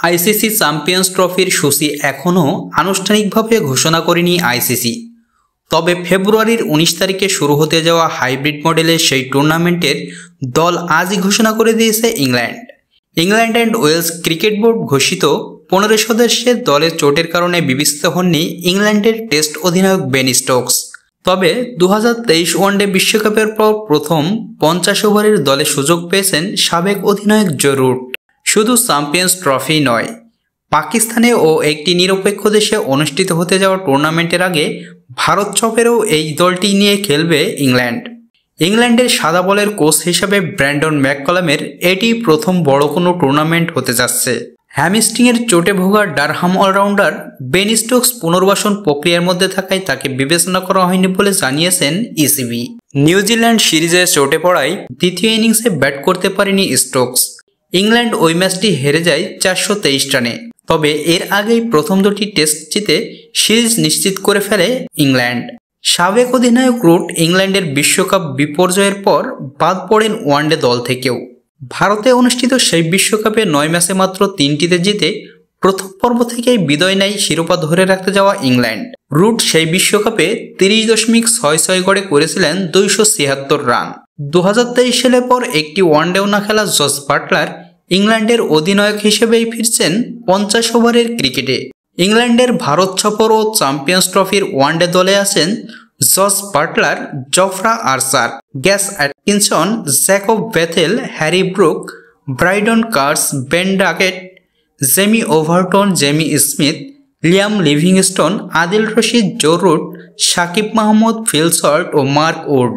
ICC champions ট্রফির সূচি এখনও আনুষ্ঠানিকভাবে ঘোষণা করেনি আইসিসি। তবে ফেব্রুয়ারির 19 তারিখে শুরু হতে যাওয়া হাইব্রিড মডেলের সেই টুর্নামেন্টের দল আজই ঘোষণা করে দিয়েছে England. England and Wales cricket board ঘোষিত 15 সদস্যের দলের চোটের কারণে বিবেচিত হননি ইংল্যান্ডের টেস্ট অধিনায়ক বেন স্টোকস। তবে 2023 ওয়ানডে বিশ্বকাপের পর প্রথম 50 ওভারের দলে সুযোগ পেয়েছেন সাবেক অধিনায়ক জো রুট। শুধু চ্যাম্পিয়ন্স ট্রফি নয়, পাকিস্তানে ও একটি নিরপেক্ষ দেশে অনুষ্ঠিত হতে যাওয়া টুর্নামেন্টের আগে ভারত সফরেও এই দলটি নিয়ে খেলবে ইংল্যান্ড। ইংল্যান্ডের সাদা বলের কোচ হিসাবে ব্র্যান্ডন ম্যাককালামের এটি প্রথম বড় কোনো টুর্নামেন্ট হতে যাচ্ছে। হ্যামস্ট্রিংয়ের চোটে ভোগা ডারহাম অলরাউন্ডার বেন স্টোকস পুনর্বাসন প্রক্রিয়ার মধ্যে থাকায় তাকে বিবেচনা করা হয়নি বলে জানিয়েছেন ইসিবি। নিউজিল্যান্ড সিরিজে চোটে পড়ায় দ্বিতীয় ইনিংসে ব্যাট করতে পারেনি স্টোকস। ইংল্যান্ড ওই ম্যাচটি হেরে যায় 423 রানে। তবে এর আগেই প্রথম দুটি টেস্ট জিতে সিরিজ নিশ্চিত করে ফেলে ইংল্যান্ড। সাবেক অধিনায়ক রুট ইংল্যান্ডের বিশ্বকাপ বিপর্যয়ের পর বাদ পড়েন ওয়ানডে দল থেকেও। ভারতে অনুষ্ঠিত সেই বিশ্বকাপে 9 ম্যাচে মাত্র 3টিতে জিতে প্রথম পর্ব থেকেই বিদায় নেয় শিরোপা ধরে রাখতে যাওয়া ইংল্যান্ড। রুট সেই বিশ্বকাপে 30.66 গড়ে করেছিলেন 276 রান। 2023 সালের পর একটি ওয়ানডেও না খেলা জস বাটলার ইংল্যান্ডের অধিনায়ক হিসেবেই ফিরছেন 50 ওভারের ক্রিকেটে। ইংল্যান্ডের ভারত সফর ও চ্যাম্পিয়ন্স ট্রফির ওয়ানডে দলে আছেন Jos Buttler, Jofra Archer, Gus Atkinson, Jacob Bethell, Harry Brook, Brydon Carse, Ben Duckett, Jamie Overton, Jamie Smith, Liam Livingstone, Adil Rashid, Joe Root, Saqib Mahmood, Phil Salt ও মার্ক উড।